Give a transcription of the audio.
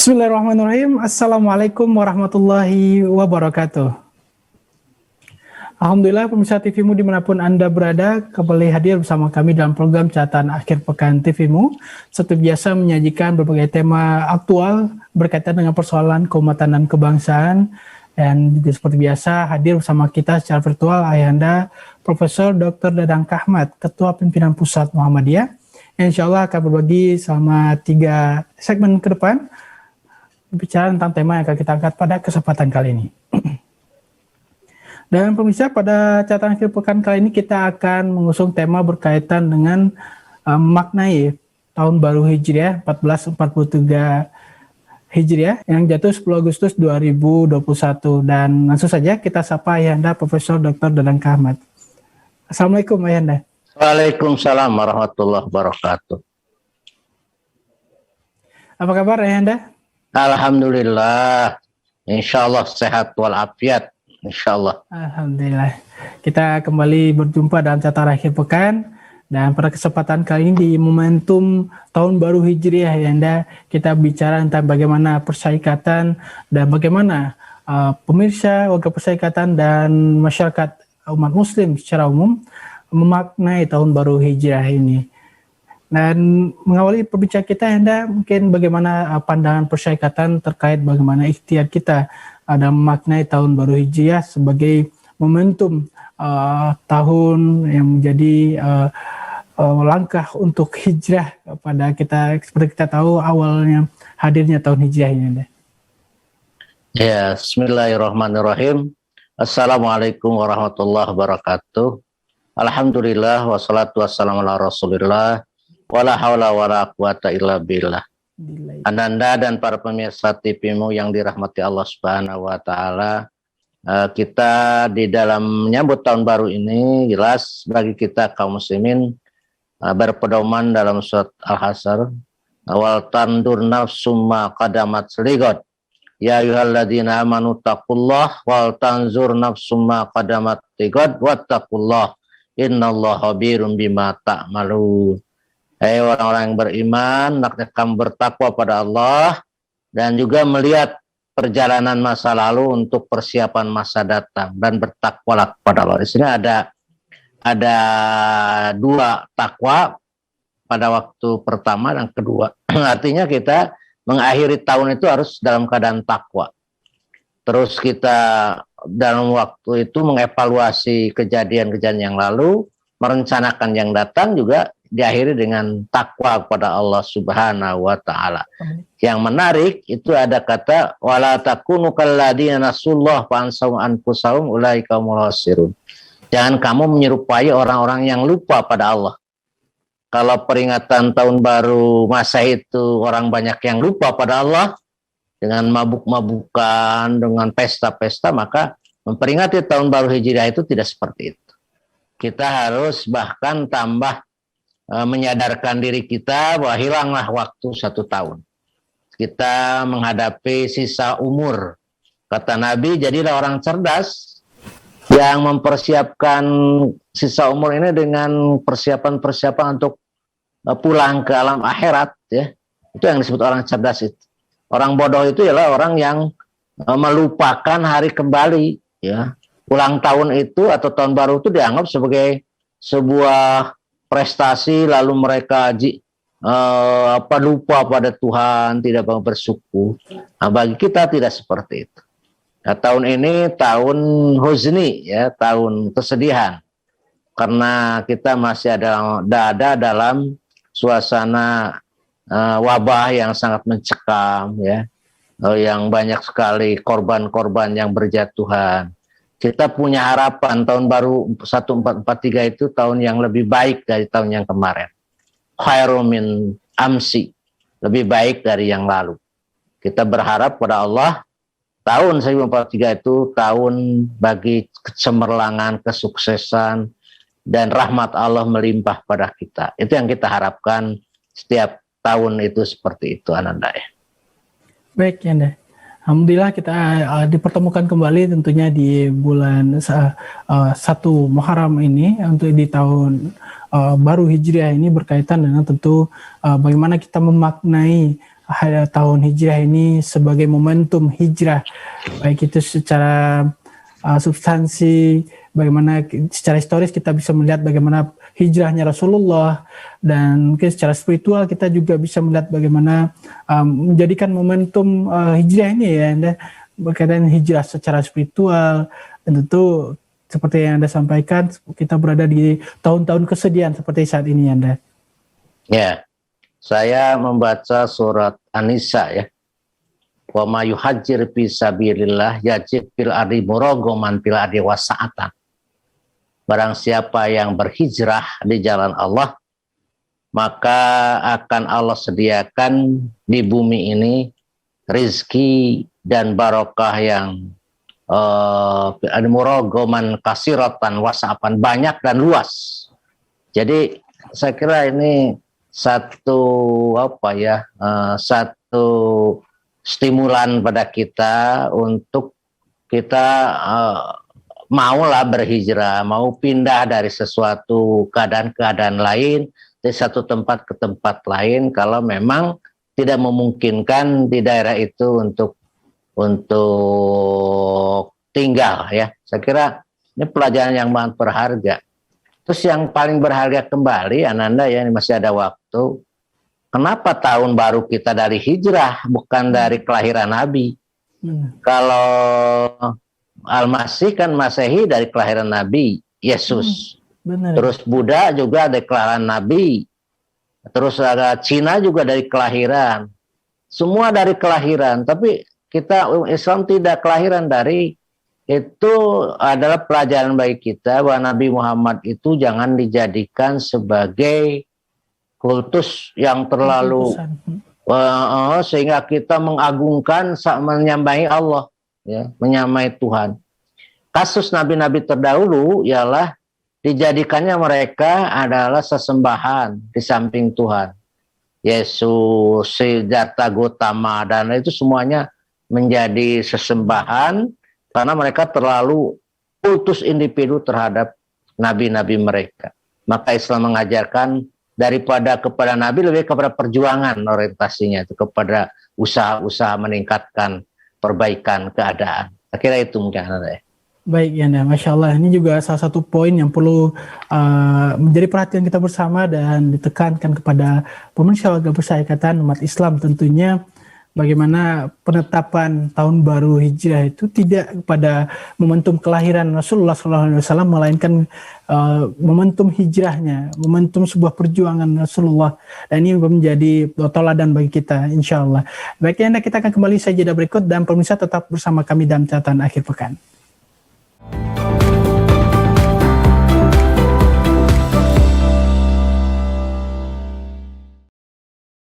Bismillahirrahmanirrahim. Assalamualaikum warahmatullahi wabarakatuh. Alhamdulillah pemirsa TVMU dimanapun Anda berada, kembali hadir bersama kami dalam program Catatan Akhir Pekan TVMU. Seperti biasa menyajikan berbagai tema aktual berkaitan dengan persoalan keumatan dan kebangsaan. Dan juga seperti biasa hadir bersama kita secara virtual Ayahanda Profesor Dr. Dadang Kahmat, Ketua Pimpinan Pusat Muhammadiyah. Insya Allah akan berbagi selama 3 segmen ke depan bicara tentang tema yang akan kita angkat pada kesempatan kali ini. Dan pemirsa, pada catatan akhir pekan kali ini kita akan mengusung tema berkaitan dengan memaknai tahun baru Hijriah 1443 Hijriah yang jatuh 10 Agustus 2021. Dan langsung saja kita sapa Ayahanda Profesor Dr. Dadang Kahmat. Assalamualaikum Ayahanda. Waalaikumsalam warahmatullahi wabarakatuh. Apa kabar Ayahanda? Alhamdulillah, insya Allah sehat walafiat, insya Allah. Alhamdulillah. Kita kembali berjumpa dalam catatan akhir pekan, dan pada kesempatan kali ini di momentum tahun baru Hijriah, Ayahanda, kita bicara tentang bagaimana persyarikatan dan bagaimana pemirsa, warga persyarikatan dan masyarakat umat Muslim secara umum memaknai tahun baru Hijriah ini. Dan mengawali perbincangan kita, Anda mungkin bagaimana pandangan persyarikatan terkait bagaimana ikhtiar kita dalam memaknai tahun baru Hijriah sebagai momentum tahun yang menjadi langkah untuk hijrah pada kita, seperti kita tahu awalnya hadirnya tahun Hijriah ini, Anda. Ya, Bismillahirrahmanirrahim. Assalamualaikum warahmatullahi wabarakatuh. Alhamdulillah wassalatu wassalamu ala Rasulillah. Wala haula wala quwata illa billah. Ananda dan para pemirsa TVMU yang dirahmati Allah Subhanahu wa taala, kita di dalam menyambut tahun baru ini jelas bagi kita kaum muslimin berpedoman dalam surat Al-Hasyr, wal tandur nafsum ma qadamat ligat. Ya ayyuhalladzina amanu taqullah wal tanzur nafsum ma qadamat ligat wattaqullah innallaha khabirum bima ta'malun. Hai orang-orang yang beriman, hendaknya kamu bertakwa pada Allah dan juga melihat perjalanan masa lalu untuk persiapan masa datang dan bertakwalah kepada Allah. Di sini ada 2 takwa pada waktu pertama dan kedua. Artinya kita mengakhiri tahun itu harus dalam keadaan takwa. Terus kita dalam waktu itu mengevaluasi kejadian-kejadian yang lalu, merencanakan yang datang juga diakhiri dengan takwa kepada Allah Subhanahu wa taala. Yang menarik itu ada kata wala takunu kalladzina nasullah fa ansahum anfusahum ulaika humul khasirun. Jangan kamu menyerupai orang-orang yang lupa pada Allah. Kalau peringatan tahun baru masa itu orang banyak yang lupa pada Allah dengan mabuk-mabukan, dengan pesta-pesta, maka memperingati tahun baru Hijriah itu tidak seperti itu. Kita harus bahkan tambah menyadarkan diri kita bahwa hilanglah waktu 1 tahun. Kita menghadapi sisa umur. Kata Nabi, jadilah orang cerdas yang mempersiapkan sisa umur ini dengan persiapan-persiapan untuk pulang ke alam akhirat. Ya. Itu yang disebut orang cerdas itu. Orang bodoh itu ialah orang yang melupakan hari kembali. Ya. Ulang tahun itu atau tahun baru itu dianggap sebagai sebuah prestasi, lalu mereka lupa pada Tuhan, tidak mau bersyukur. Nah, bagi kita tidak seperti itu. Nah, tahun ini tahun huzni, ya, tahun kesedihan, karena kita masih ada dalam suasana wabah yang sangat mencekam, ya, yang banyak sekali korban-korban yang berjatuhan. Kita punya harapan tahun baru 1443 itu tahun yang lebih baik dari tahun yang kemarin. Khairum min amsi, lebih baik dari yang lalu. Kita berharap pada Allah tahun 1443 itu tahun bagi kecemerlangan, kesuksesan, dan rahmat Allah melimpah pada kita. Itu yang kita harapkan setiap tahun itu seperti itu, Ananda. Baik, Anda. Alhamdulillah kita dipertemukan kembali tentunya di bulan 1 Muharram ini untuk di tahun baru Hijriah ini berkaitan dengan tentu bagaimana kita memaknai tahun hijrah ini sebagai momentum hijrah, baik itu secara substansi, bagaimana secara historis kita bisa melihat bagaimana hijrahnya Rasulullah, dan mungkin secara spiritual kita juga bisa melihat bagaimana menjadikan momentum hijrah ini ya Anda, berkaitan hijrah secara spiritual, dan tentu seperti yang Anda sampaikan kita berada di tahun-tahun kesedihan seperti saat ini Anda. Ya, saya membaca surat An-Nisa ya. Wa ma yuhajjir fi sabilillah yajid fil ardi muraghaman fil ardi wasa'atan. Barang siapa yang berhijrah di jalan Allah, maka akan Allah sediakan di bumi ini rizki dan barokah yang muraghaman kasiratan wasa'atan, banyak dan luas. Jadi saya kira ini satu satu stimulan pada kita untuk kita maulah berhijrah, mau pindah dari sesuatu keadaan-keadaan lain, dari satu tempat ke tempat lain, kalau memang tidak memungkinkan di daerah itu untuk tinggal ya. Saya kira ini pelajaran yang sangat berharga. Terus yang paling berharga kembali, Ananda ya, ini masih ada waktu. Kenapa tahun baru kita dari hijrah, bukan dari kelahiran Nabi? Kalau Al-Masih kan Masehi dari kelahiran Nabi Yesus. Benar. Terus Buddha juga dari kelahiran Nabi. Terus ada Cina juga dari kelahiran. Semua dari kelahiran. Tapi kita Islam tidak kelahiran dari. Itu adalah pelajaran bagi kita bahwa Nabi Muhammad itu jangan dijadikan sebagai kultus yang terlalu sehingga kita mengagungkan, menyamai Allah ya, menyamai Tuhan. Kasus nabi-nabi terdahulu ialah dijadikannya mereka adalah sesembahan di samping Tuhan. Yesus, Siddhartha Gautama, dan itu semuanya menjadi sesembahan karena mereka terlalu kultus individu terhadap nabi-nabi mereka. Maka Islam mengajarkan daripada kepada Nabi lebih kepada perjuangan orientasinya, itu kepada usaha-usaha meningkatkan perbaikan keadaan. Akhirnya itu mungkin ada ya. Baik ya, Masya Allah, ini juga salah satu poin yang perlu menjadi perhatian kita bersama dan ditekankan kepada pemirsa warga Persyarikatan umat Islam tentunya, bagaimana penetapan tahun baru hijrah itu tidak pada momentum kelahiran Rasulullah SAW, melainkan momentum hijrahnya, momentum sebuah perjuangan Rasulullah, dan ini menjadi teladan bagi kita insya Allah. Baiknya, kita akan kembali saja berikut, dan pemirsa tetap bersama kami dalam catatan akhir pekan.